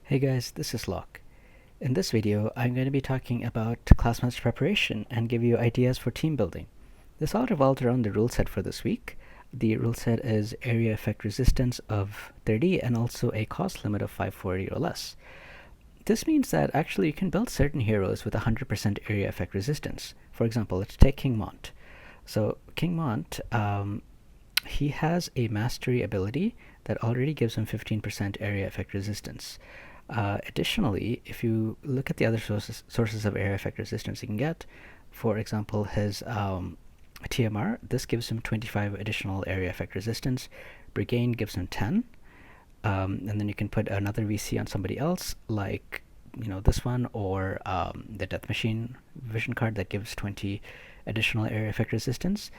Hey guys, this is Locke. In this video, I'm going to be talking about class match preparation and give you ideas for team building. This all revolves around the rule set for this week. The rule set is area effect resistance of 30 and also a cost limit of 540 or less. This means that actually you can build certain heroes with 100% area effect resistance. For example, let's take King Mont. So King Mont, he has a mastery ability that already gives him 15% area effect resistance. Additionally, if you look at the other sources of area effect resistance you can get, for example, his TMR, this gives him 25 additional area effect resistance. Brigade gives him 10. And then you can put another VC on somebody else, like this one, or the Death Machine vision card that gives 20 additional area effect resistance.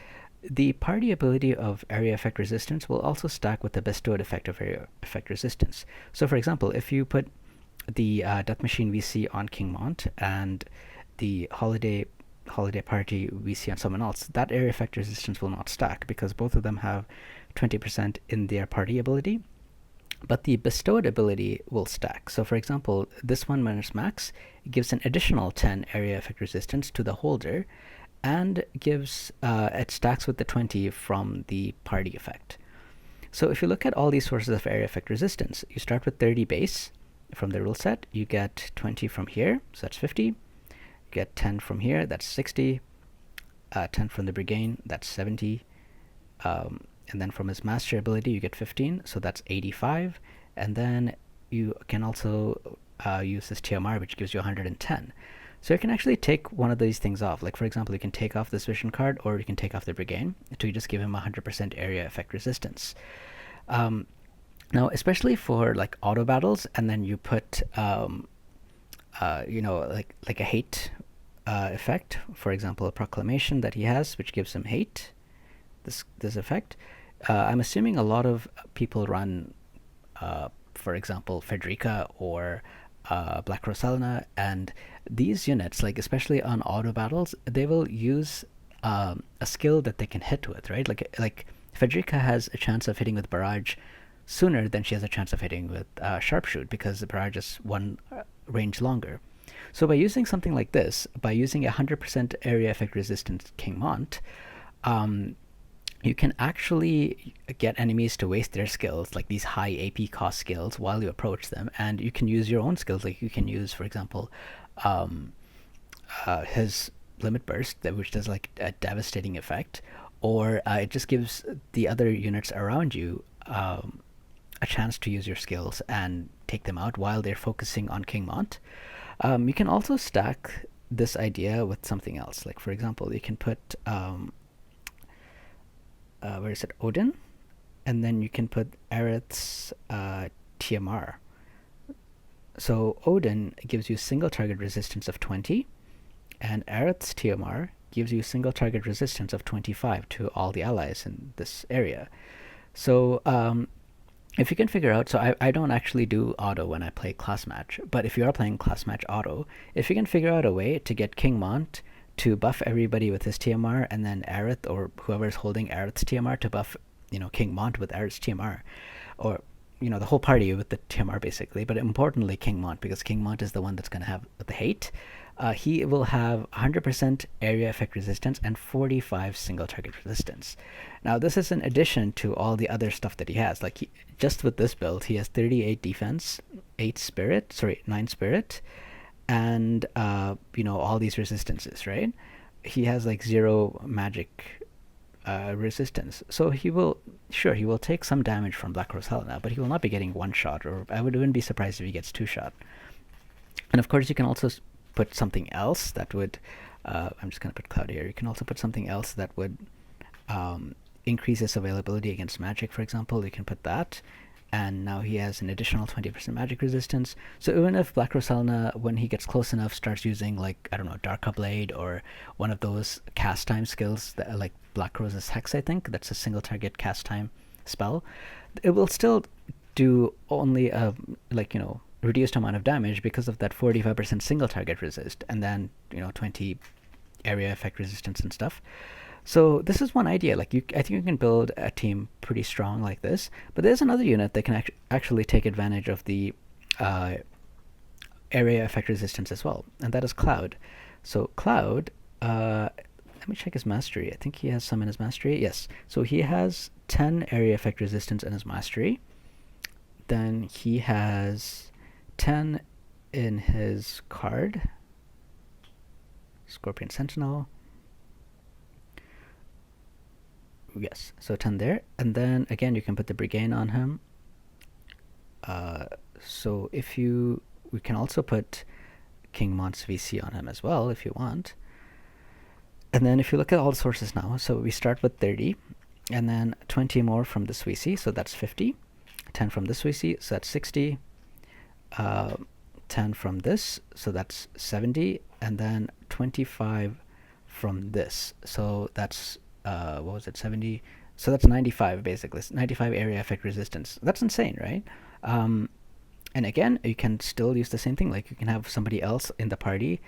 The party ability of area effect resistance will also stack with the bestowed effect of area effect resistance. So for example, if you put the Death Machine VC on King Mont and the Holiday Party VC on someone else, that area effect resistance will not stack because both of them have 20% in their party ability. But the bestowed ability will stack. So for example, this one when it's max, it gives an additional 10 area effect resistance to the holder, and gives it stacks with the 20 from the party effect. So if you look at all these sources of area effect resistance, you start with 30 base from the rule set, you get 20 from here, so that's 50, you get 10 from here, that's 60, 10 from the Brigade, that's 70, and then from his master ability you get 15, so that's 85, and then you can also use this TMR, which gives you 110. So you can actually take one of these things off. Like for example, you can take off this vision card, or you can take off the Brigade to just give him 100% area effect resistance. Now, especially for like auto battles, and then you put like a hate effect. For example, a proclamation that he has, which gives him hate. This effect. I'm assuming a lot of people run, for example, Frederica or Black Rosalina, and these units, like especially on auto battles, they will use a skill that they can hit with, right? Like Frederica has a chance of hitting with barrage sooner than she has a chance of hitting with sharpshoot, because the barrage is one range longer. So by using something like this, by using 100% area effect resistant King Mont, you can actually get enemies to waste their skills, like these high AP cost skills, while you approach them, and you can use your own skills. Like you can use, for example, his limit burst, which does like a devastating effect, or it just gives the other units around you a chance to use your skills and take them out while they're focusing on King Mont. You can also stack this idea with something else. Like for example, you can put where is it, Odin, and then you can put Aerith's TMR. So Odin gives you single target resistance of 20, and Aerith's TMR gives you single target resistance of 25 to all the allies in this area. So if you can figure out, so I don't actually do auto when I play class match, but if you are playing class match auto, if you can figure out a way to get King Mont to buff everybody with his TMR, and then Aerith or whoever's holding Aerith's TMR to buff, King Mont with Aerith's TMR, or the whole party with the TMR basically, but importantly King Mont, because King Mont is the one that's going to have the hate. He will have 100% area effect resistance and 45 single target resistance. Now this is in addition to all the other stuff that he has. Like just with this build, he has 38 defense, 9 spirit, and all these resistances, right? He has like 0 magic resistance, so he will take some damage from Black Rosalina, but he will not be getting 1 shot, or I wouldn't be surprised if he gets 2 shot. And of course you can also put something else that would I'm just going to put Cloud here. You can also put something else that would increase his availability against magic. For example, you can put that, and now he has an additional 20% magic resistance. So even if Black Rosalina, when he gets close enough, starts using, like, I don't know, Dark Blade or one of those cast time skills that are like Black Rose's Hex, I think that's a single target cast time spell, it will still do only a reduced amount of damage because of that 45% single target resist, and then 20 area effect resistance and stuff. So this is one idea. Like I think you can build a team pretty strong like this. But there's another unit that can actually take advantage of the area effect resistance as well, and that is Cloud. So Cloud, let me check his mastery. I think he has some in his mastery. Yes. So he has 10 area effect resistance in his mastery. Then he has 10 in his card. Scorpion Sentinel. Yes, so 10 there. And then again, you can put the Brigade on him. So if you, we can also put King Mont's VC on him as well if you want. And then if you look at all the sources now, so we start with 30, and then 20 more from this VC, so that's 50. 10 from this VC, so that's 60. 10 from this, so that's 70, and then 25 from this, so that's what was it, 70? So that's 95 basically. 95 area effect resistance. That's insane, right? And again, you can still use the same thing. Like you can have somebody else in the party.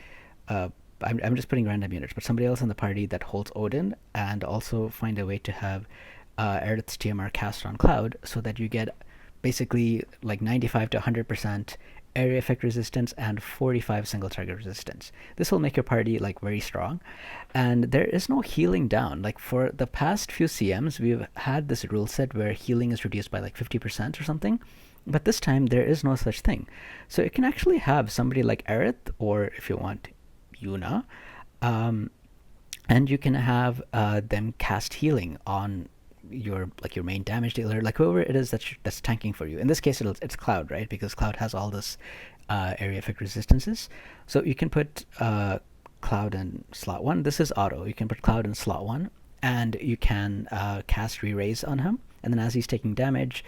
I'm just putting random units, but somebody else in the party that holds Odin, and also find a way to have Aerith's TMR cast on Cloud, so that you get basically like 95 to 100% area effect resistance and 45 single target resistance. This will make your party like very strong, and there is no healing down. Like for the past few CMs, we've had this rule set where healing is reduced by like 50% or something, but this time there is no such thing. So you can actually have somebody like Aerith, or if you want, Yuna, and you can have them cast healing on your main damage dealer, like whoever it is that's tanking for you. In this case, it's Cloud, right? Because Cloud has all this area effect resistances. So you can put Cloud in slot 1. This is auto. You can put Cloud in slot 1, and you can cast Re-Raise on him. And then as he's taking damage,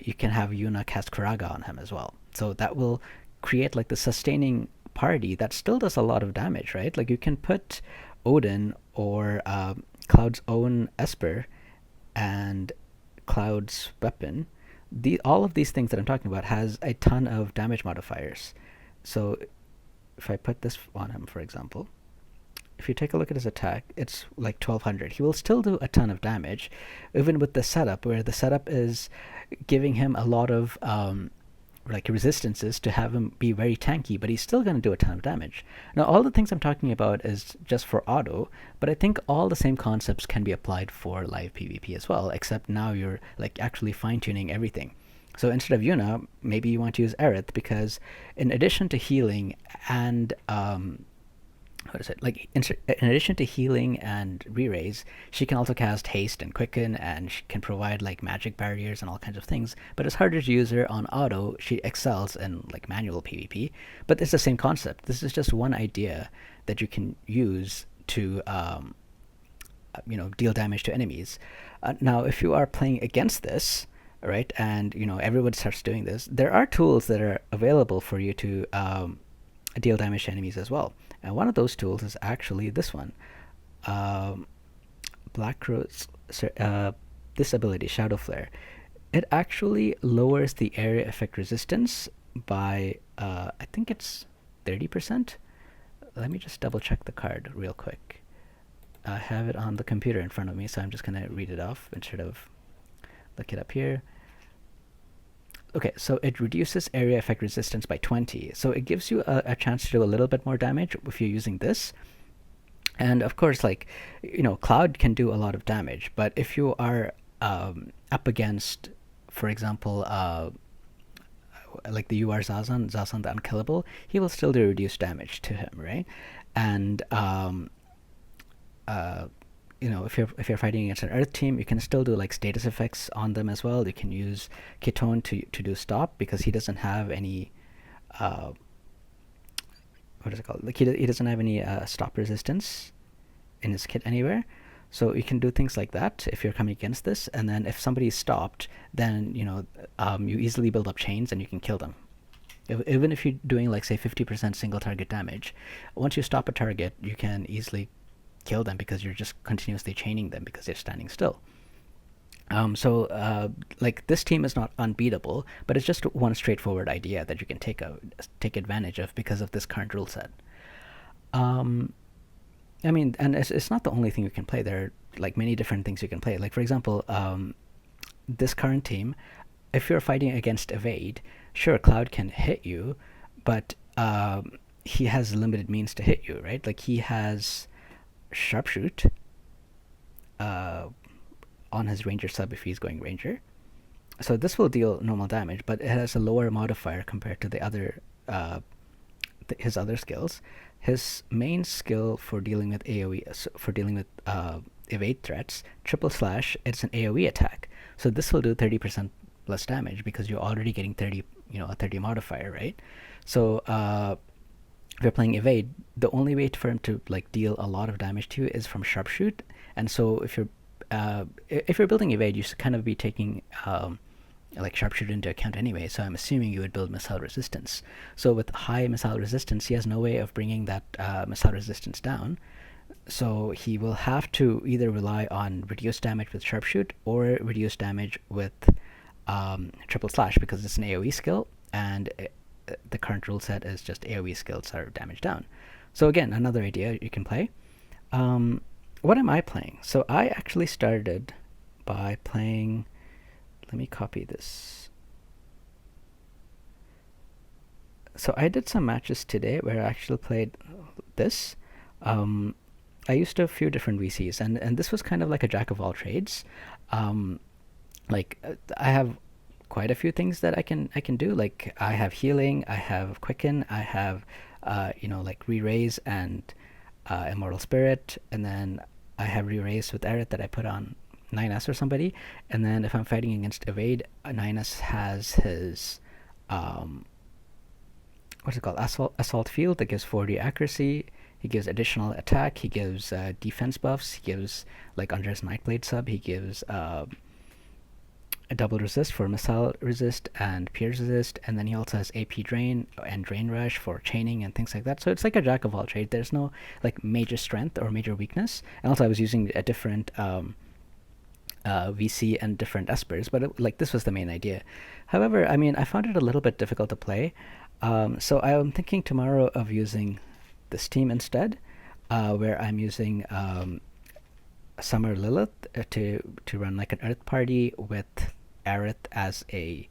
you can have Yuna cast Kuraga on him as well. So that will create like the sustaining party that still does a lot of damage, right? Like you can put Odin or Cloud's own Esper and Cloud's weapon. All of these things that I'm talking about has a ton of damage modifiers. So if I put this on him, for example, if you take a look at his attack, it's like 1200. He will still do a ton of damage, even with the setup, where the setup is giving him a lot of like resistances to have him be very tanky, but he's still going to do a ton of damage. Now, all the things I'm talking about is just for auto, but I think all the same concepts can be applied for live PvP as well, except now you're like actually fine-tuning everything. So instead of Yuna, maybe you want to use Aerith, because in addition to healing and in addition to healing and re-raise, she can also cast haste and quicken, and she can provide like magic barriers and all kinds of things. But it's harder to use her on auto. She excels in like manual PvP, but it's the same concept. This is just one idea that you can use to deal damage to enemies. Now, if you are playing against this, right, and everyone starts doing this, there are tools that are available for you to deal damage to enemies as well. And one of those tools is actually this one. Black Rose, this ability, Shadow Flare. It actually lowers the area effect resistance by, I think it's 30%. Let me just double check the card real quick. I have it on the computer in front of me, so I'm just going to read it off instead of look it up here. Okay, so it reduces area effect resistance by 20. So it gives you a chance to do a little bit more damage if you're using this. And of course, like, Cloud can do a lot of damage, but if you are up against, for example, like the UR Zazan the Unkillable, he will still do reduced damage to him, right? And if you're fighting against an Earth team, you can still do like status effects on them as well. You can use Ketone to do stop, because he doesn't have any what is it called? Like he doesn't have any stop resistance in his kit anywhere. So you can do things like that if you're coming against this. And then if somebody's stopped, then you easily build up chains and you can kill them. Even if you're doing like say 50% single target damage, once you stop a target, you can easily kill them, because you're just continuously chaining them because they're standing still. Like this team is not unbeatable, but it's just one straightforward idea that you can take advantage of because of this current rule set. And it's not the only thing you can play. There are like many different things you can play. Like for example, this current team, if you're fighting against evade, sure, Cloud can hit you, but he has limited means to hit you, right? Like he has sharpshoot uh, on his ranger sub if he's going ranger. So this will deal normal damage, but it has a lower modifier compared to the other his other skills. His main skill for dealing with AOE, for dealing with evade threats, triple slash, it's an AOE attack. So this will do 30% less damage because you're already getting 30, a 30 modifier, right? So if you're playing evade, the only way for him to like deal a lot of damage to you is from sharpshoot. And so if you're building evade, you should kind of be taking like sharpshooter into account anyway, so I'm assuming you would build missile resistance. So with high missile resistance, he has no way of bringing that missile resistance down. So he will have to either rely on reduced damage with sharpshoot or reduce damage with triple slash because it's an AoE skill, and the current rule set is just AoE skills are damage down. So again, another idea you can play. What am I playing? So I actually started by playing. Let me copy this. So I did some matches today where I actually played this. I used a few different VCs, and this was kind of like a jack of all trades. Like I have quite a few things that I can do. Like I have healing, I have quicken, I have like re-raise and immortal spirit, and then I have re-raise with Aerith that I put on 9S or somebody, and then if I'm fighting against evade, 9S has his what's it called, assault field that gives 40 accuracy. He gives additional attack, he gives defense buffs, he gives, like under his Nightblade sub, he gives a double resist for missile resist and pierce resist, and then he also has AP drain and drain rush for chaining and things like that. So it's like a jack of all trades. There's no like major strength or major weakness. And also I was using a different VC and different espers, but like this was the main idea. However, I mean, I found it a little bit difficult to play, so I am thinking tomorrow of using this team instead, where I'm using Summer Lilith to run like an Earth party with Aerith as a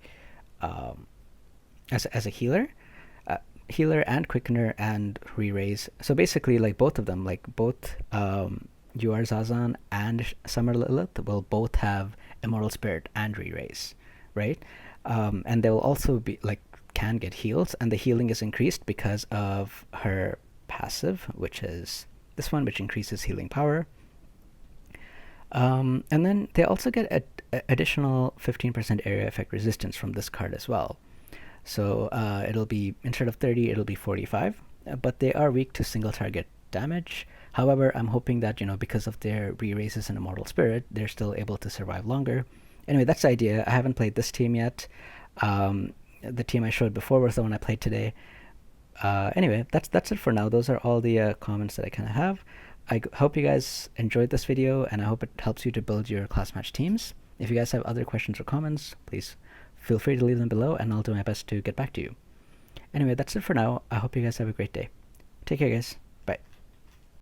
as a healer, and quickener and re-raise. So basically, like both of them, like both UR Zazan and Summer Lilith will both have Immortal Spirit and re-raise, right? And they will also be like can get heals, and the healing is increased because of her passive, which is this one, which increases healing power. And then they also get additional 15% area effect resistance from this card as well. So it'll be, instead of 30, it'll be 45. But they are weak to single target damage. However, I'm hoping that, because of their re-raises and Immortal Spirit, they're still able to survive longer. Anyway, that's the idea. I haven't played this team yet. The team I showed before was the one I played today. Anyway, that's it for now. Those are all the comments that I kind of have. I hope you guys enjoyed this video, and I hope it helps you to build your class match teams. If you guys have other questions or comments, please feel free to leave them below, and I'll do my best to get back to you. Anyway, that's it for now. I hope you guys have a great day. Take care, guys.